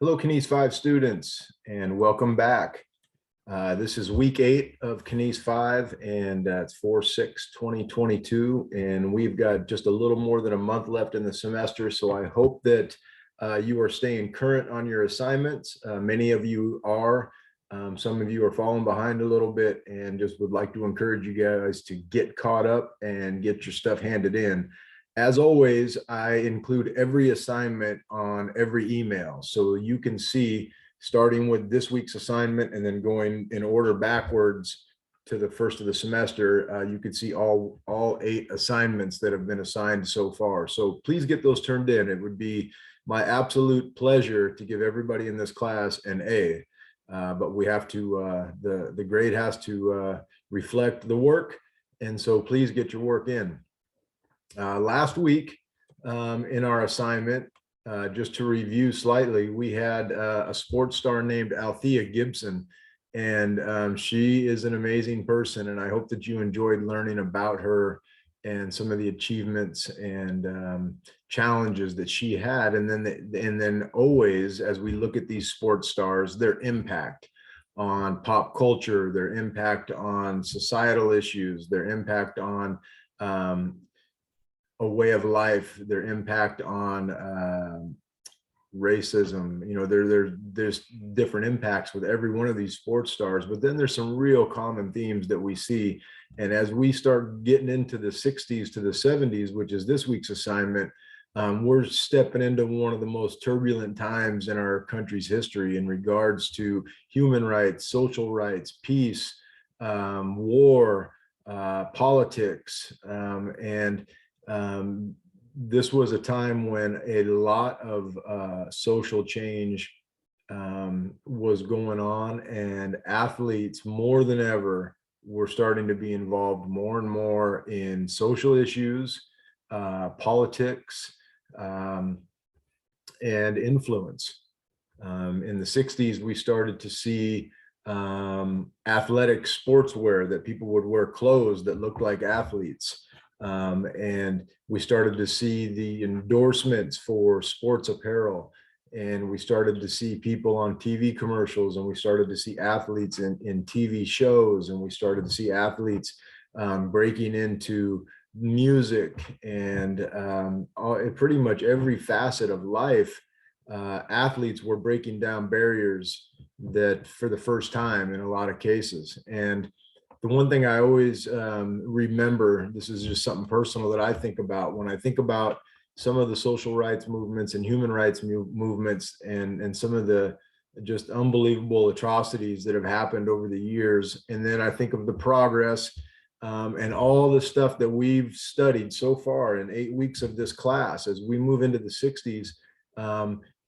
Hello, KINES 5 students, and welcome back. This is week 8 of KINES 5, and it's 4/6/2022, and we've got just a little more than a month left in the semester, so I hope that you are staying current on your assignments. Many of you are. Some of you are falling behind a little bit, and just would like to encourage you guys to get caught up and get your stuff handed in. As always, I include every assignment on every email, so you can see, starting with this week's assignment and then going in order backwards to the first of the semester, you can see all 8 assignments that have been assigned so far. So please get those turned in. It would be my absolute pleasure to give everybody in this class an A, but we have to, the grade has to reflect the work, and so please get your work in. Last week in our assignment, just to review slightly, we had a sports star named Althea Gibson, and she is an amazing person, and I hope that you enjoyed learning about her and some of the achievements and challenges that she had. And then always, as we look at these sports stars, their impact on pop culture, their impact on societal issues, their impact on a way of life, their impact on racism. You know, there's different impacts with every one of these sports stars, but then there's some real common themes that we see. And as we start getting into the 60s to the 70s, which is this week's assignment, we're stepping into one of the most turbulent times in our country's history in regards to human rights, social rights, peace, war, politics, and this was a time when a lot of social change was going on, and athletes more than ever were starting to be involved more and more in social issues, politics, and influence. In the 60s, we started to see athletic sportswear, that people would wear clothes that looked like athletes. And we started to see the endorsements for sports apparel, and we started to see people on TV commercials, and we started to see athletes in TV shows, and we started to see athletes breaking into music, and pretty much every facet of life. Athletes were breaking down barriers that for the first time in a lot of cases. And the one thing I always remember, this is just something personal that I think about when I think about some of the social rights movements and human rights movements, and some of the just unbelievable atrocities that have happened over the years. And then I think of the progress and all the stuff that we've studied so far in 8 weeks of this class as we move into the 60s.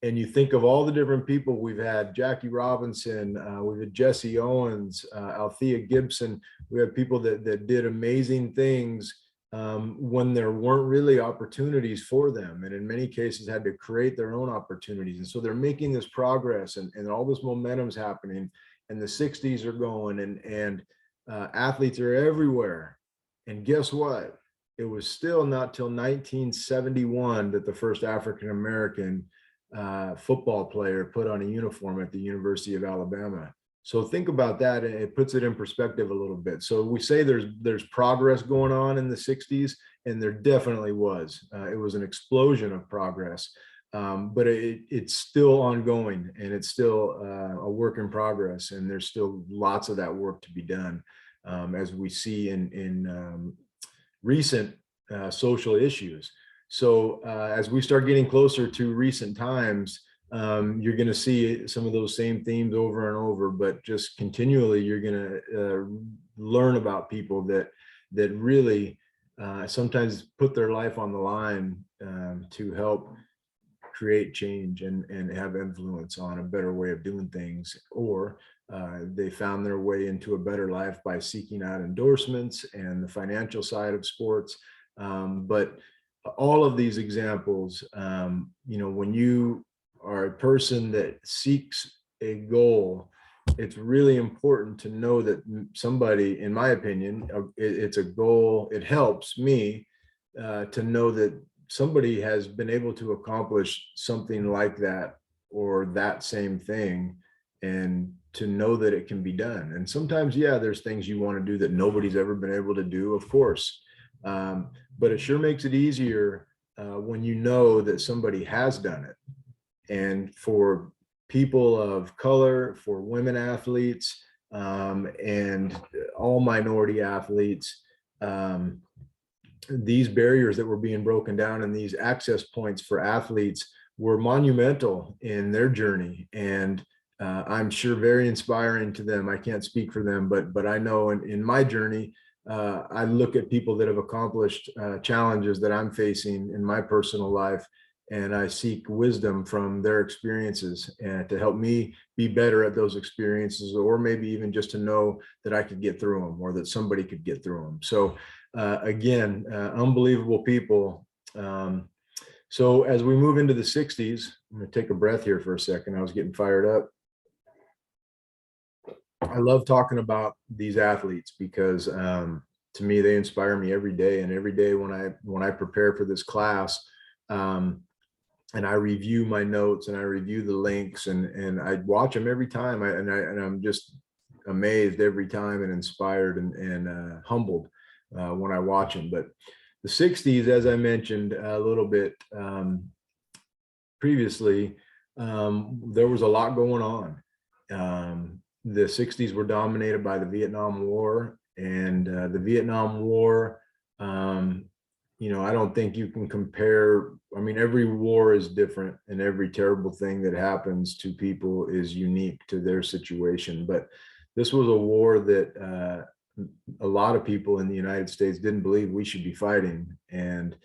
And you think of all the different people we've had: Jackie Robinson, we've had Jesse Owens, Althea Gibson. We have people that did amazing things when there weren't really opportunities for them, and in many cases had to create their own opportunities. And so they're making this progress, and all this momentum's happening, and the 60s are going, and athletes are everywhere. And guess what? It was still not till 1971 that the first African-American football player put on a uniform at the University of Alabama. So think about that, and it puts it in perspective a little bit. So we say there's progress going on in the 60s, and there definitely was. It was an explosion of progress, but it's still ongoing, and it's still a work in progress, and there's still lots of that work to be done, as we see in recent social issues. So as we start getting closer to recent times, you're going to see some of those same themes over and over, but just continually you're going to learn about people that really sometimes put their life on the line to help create change and have influence on a better way of doing things, or they found their way into a better life by seeking out endorsements and the financial side of sports. But all of these examples, you know, when you are a person that seeks a goal, it's really important to know that somebody, in my opinion, it's a goal. It helps me to know that somebody has been able to accomplish something like that or that same thing, and to know that it can be done. And sometimes, yeah, there's things you want to do that nobody's ever been able to do, of course. But it sure makes it easier when you know that somebody has done it. And for people of color, for women athletes, and all minority athletes, these barriers that were being broken down and these access points for athletes were monumental in their journey. And I'm sure very inspiring to them. I can't speak for them, but I know in my journey, I look at people that have accomplished challenges that I'm facing in my personal life, and I seek wisdom from their experiences and to help me be better at those experiences, or maybe even just to know that I could get through them, or that somebody could get through them. So again, unbelievable people. So as we move into the 60s, I'm going to take a breath here for a second. I was getting fired up. I love talking about these athletes because to me, they inspire me every day. And every day when I prepare for this class, and I review my notes and I review the links, and I watch them every time. And I'm just amazed every time, and inspired and humbled when I watch them. But the 60s, as I mentioned a little bit previously, there was a lot going on. The 60s were dominated by the Vietnam War, and the Vietnam War, I don't think you can compare. I mean, every war is different, and every terrible thing that happens to people is unique to their situation. But this was a war that a lot of people in the United States didn't believe we should be fighting. And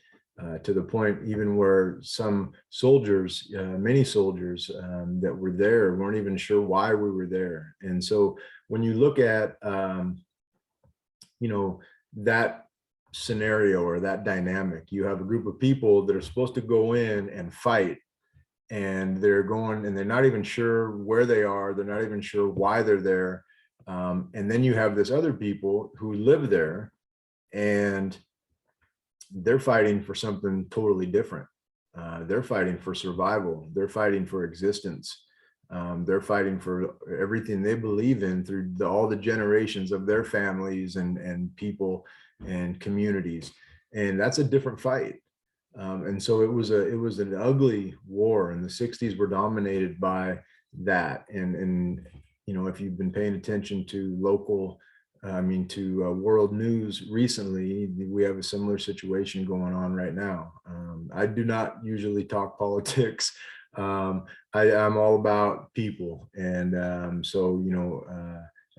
to the point even where some soldiers, many soldiers that were there weren't even sure why we were there. And so when you look at, that scenario or that dynamic, you have a group of people that are supposed to go in and fight, and they're going and they're not even sure where they are. They're not even sure why they're there. And then you have this other people who live there, and they're fighting for something totally different. They're fighting for survival. They're fighting for existence. They're fighting for everything they believe in through all the generations of their families and people and communities. And that's a different fight. And so it was an ugly war, and the 60s were dominated by that. And if you've been paying attention to world news recently, we have a similar situation going on right now. I do not usually talk politics. I'm all about people. And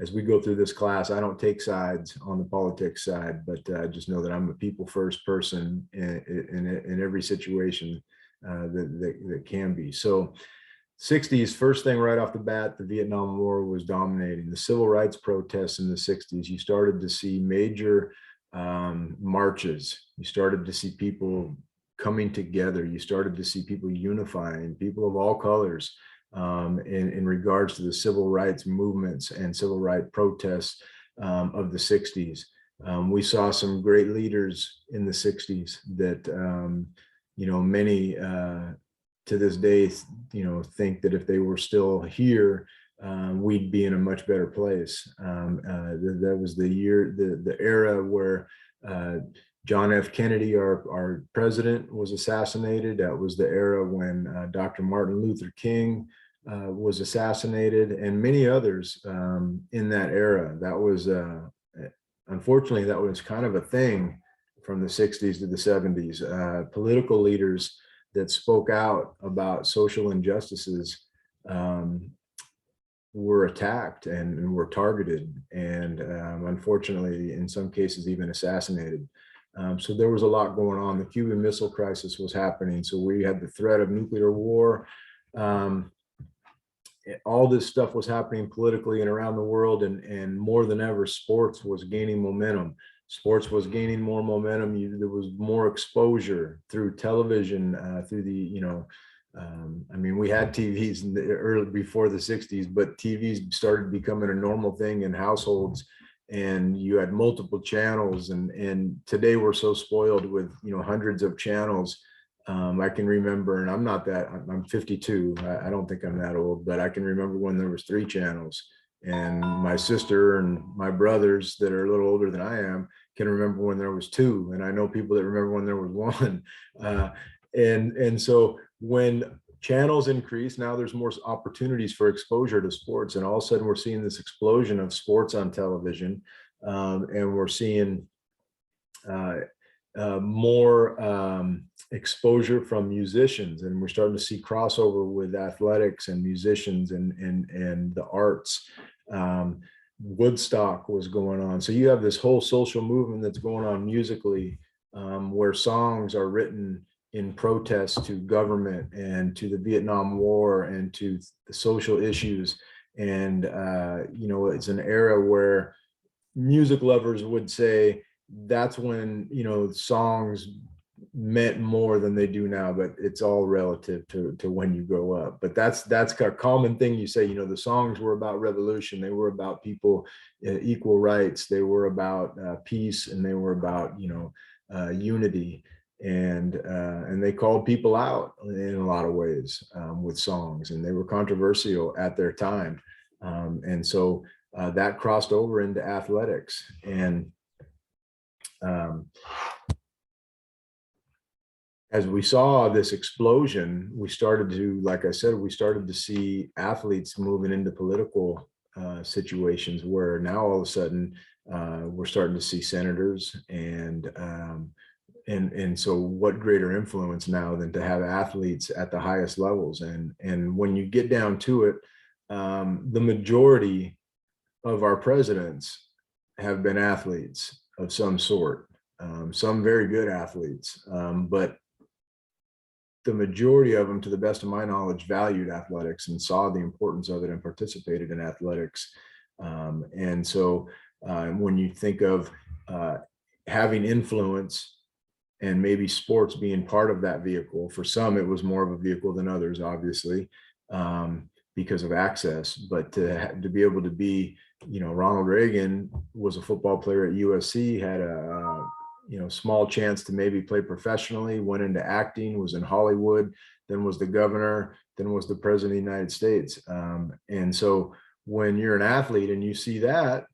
as we go through this class, I don't take sides on the politics side, but I just know that I'm a people first person in every situation that can be. So 60s, first thing right off the bat, the Vietnam War was dominating. The civil rights protests in the 60s, you started to see major marches. You started to see people coming together. You started to see people unifying, people of all colors, in regards to the civil rights movements and civil rights protests of the 60s. We saw some great leaders in the 60s that, many to this day, think that if they were still here, we'd be in a much better place. That was the era where John F. Kennedy, our president, was assassinated. That was the era when Dr. Martin Luther King was assassinated, and many others in that era. That was, unfortunately, that was kind of a thing from the 60s to the 70s. Political leaders that spoke out about social injustices were attacked and were targeted, and unfortunately, in some cases, even assassinated. So there was a lot going on. The Cuban Missile Crisis was happening. So we had the threat of nuclear war. All this stuff was happening politically and around the world, and more than ever, sports was gaining momentum. Sports was gaining more momentum. There was more exposure through television, through the, we had TVs in the early before the 60s, but TVs started becoming a normal thing in households, and you had multiple channels. And today we're so spoiled with, hundreds of channels I can remember, and I'm 52. I don't think I'm that old, but I can remember when there was 3 channels, and my sister and my brothers that are a little older than I am can remember when there was 2. And I know people that remember when there was 1. Uh, and so when channels increase, now there's more opportunities for exposure to sports. And all of a sudden we're seeing this explosion of sports on television. And we're seeing uh, more exposure from musicians, and we're starting to see crossover with athletics and musicians and the arts. Woodstock was going on, so you have this whole social movement that's going on musically, where songs are written in protest to government and to the Vietnam War and to the social issues. And it's an era where music lovers would say that's when songs meant more than they do now, but it's all relative to when you grow up. But that's a common thing you say. The songs were about revolution, they were about people, equal rights, they were about peace, and they were about unity, and they called people out in a lot of ways with songs, and they were controversial at their time. And so that crossed over into athletics. And as we saw this explosion, we started to, like I said, we started to see athletes moving into political situations, where now all of a sudden we're starting to see senators, and so what greater influence now than to have athletes at the highest levels. And when you get down to it, the majority of our presidents have been athletes of some sort, some very good athletes, but the majority of them, to the best of my knowledge, valued athletics and saw the importance of it and participated in athletics. And so when you think of having influence and maybe sports being part of that vehicle, for some it was more of a vehicle than others, obviously, because of access. But to be able to be, Ronald Reagan was a football player at USC, had a small chance to maybe play professionally, went into acting, was in Hollywood, then was the governor, then was the president of the United States. And so when you're an athlete and you see that,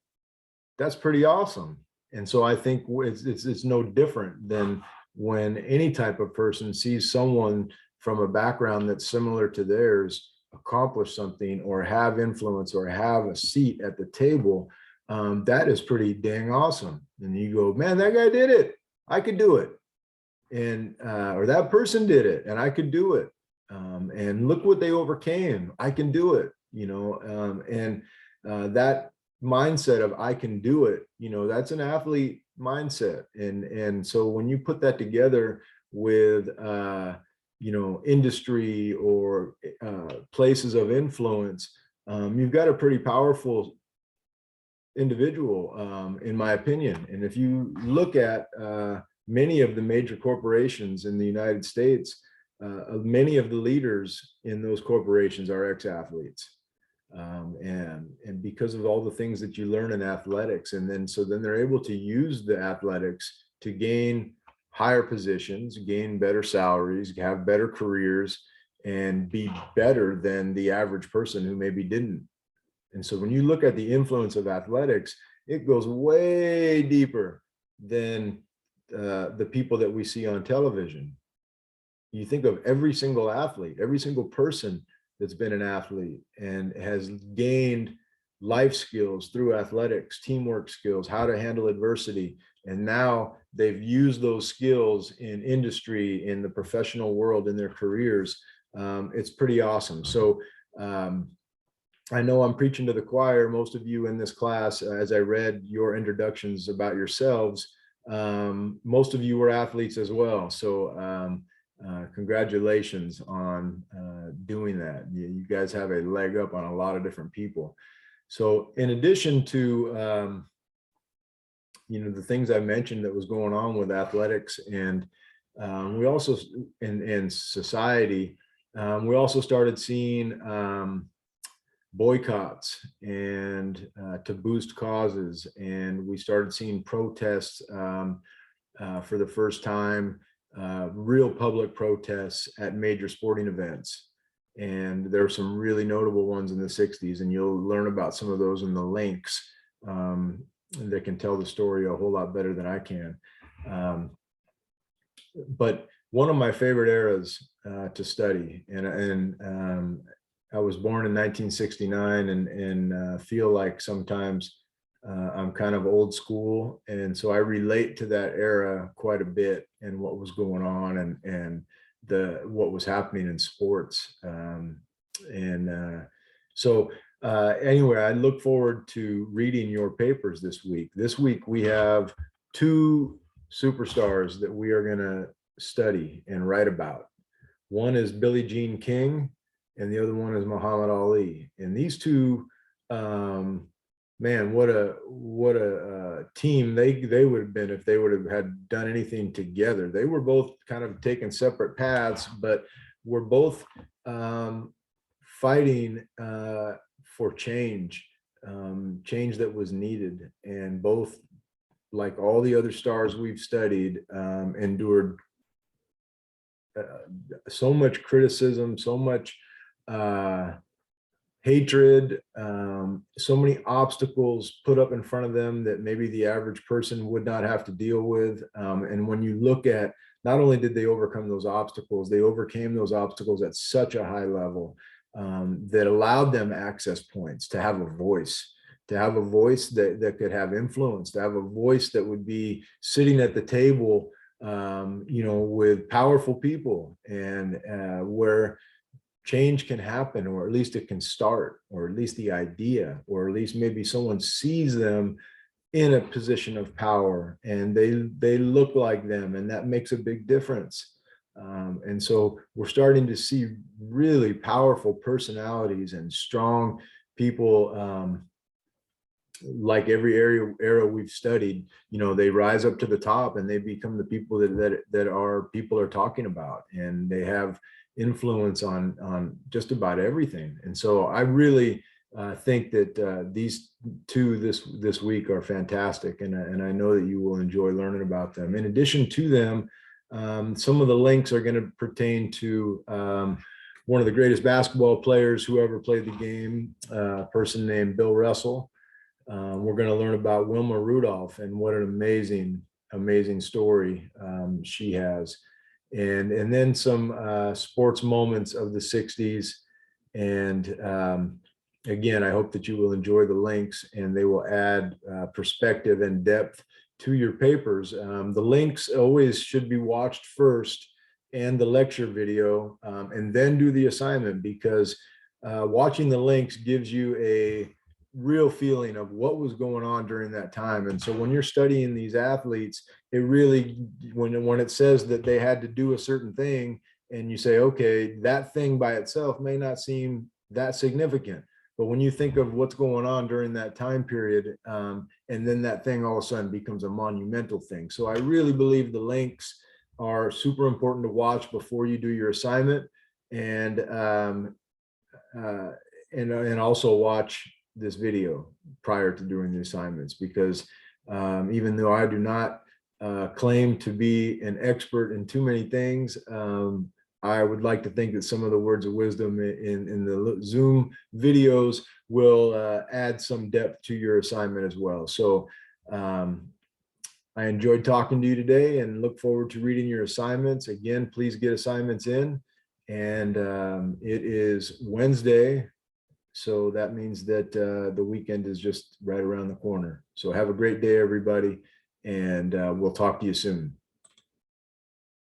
that's pretty awesome. And so I think it's no different than when any type of person sees someone from a background that's similar to theirs accomplish something or have influence or have a seat at the table. That is pretty dang awesome. And you go, man, that guy did it, I could do it. And or that person did it and I could do it. And look what they overcame, I can do it. And that mindset of I can do it, that's an athlete mindset. And so when you put that together with industry or places of influence, you've got a pretty powerful individual, in my opinion. And if you look at many of the major corporations in the United States, many of the leaders in those corporations are ex-athletes. And because of all the things that you learn in athletics, and then they're able to use the athletics to gain higher positions, gain better salaries, have better careers, and be better than the average person who maybe didn't. And so when you look at the influence of athletics, it goes way deeper than the people that we see on television. You think of every single athlete, every single person that's been an athlete and has gained life skills through athletics, teamwork skills, how to handle adversity. And now they've used those skills in industry, in the professional world, in their careers. It's pretty awesome. So I know I'm preaching to the choir. Most of you in this class, as I read your introductions about yourselves, most of you were athletes as well. So congratulations on doing that. You guys have a leg up on a lot of different people. So in addition to the things I mentioned that was going on with athletics, and we also in society, we also started seeing boycotts and to boost causes, and we started seeing protests for the first time real public protests at major sporting events. And there are some really notable ones in the 60s, and you'll learn about some of those in the links that can tell the story a whole lot better than I can. But one of my favorite eras to study, and I was born in 1969, and feel like sometimes I'm kind of old school, and so I relate to that era quite a bit and what was going on, and what was happening in sports. Anyway, I look forward to reading your papers this week. This week we have two superstars that we are going to study and write about. One is Billie Jean King, and the other one is Muhammad Ali. And these two, man, what a team they would have been if they would have had done anything together. They were both kind of taking separate paths, but were both fighting for change, change that was needed, and both, like all the other stars we've studied, endured so much criticism, so much hatred, so many obstacles put up in front of them that maybe the average person would not have to deal with. And when you look at, not only did they overcome those obstacles, they overcame those obstacles at such a high level that allowed them access points to have a voice, that could have influence, to have a voice that would be sitting at the table, with powerful people, and where change can happen, or at least it can start, or at least the idea, or at least maybe someone sees them in a position of power and they look like them, and that makes a big difference. And so we're starting to see really powerful personalities and strong people, like every era we've studied, they rise up to the top and they become the people that our people are talking about, and they have influence on just about everything. And so I really think that these two this week are fantastic, and I know that you will enjoy learning about them. In addition to them, some of the links are going to pertain to one of the greatest basketball players who ever played the game, a person named Bill Russell. We're going to learn about Wilma Rudolph and what an amazing story she has. And then some sports moments of the 60s. And again, I hope that you will enjoy the links, and they will add perspective and depth to your papers. The links always should be watched first, and the lecture video, and then do the assignment, because watching the links gives you a real feeling of what was going on during that time. And so when you're studying these athletes, it really, when it says that they had to do a certain thing, and you say, okay, that thing by itself may not seem that significant, but when you think of what's going on during that time period, and then that thing all of a sudden becomes a monumental thing. So I really believe the links are super important to watch before you do your assignment, and also watch this video prior to doing the assignments, because even though I do not claim to be an expert in too many things, I would like to think that some of the words of wisdom in the Zoom videos will add some depth to your assignment as well. So I enjoyed talking to you today, and look forward to reading your assignments. Again, please get assignments in. And it is Wednesday, so that means that the weekend is just right around the corner. So have a great day, everybody, and we'll talk to you soon.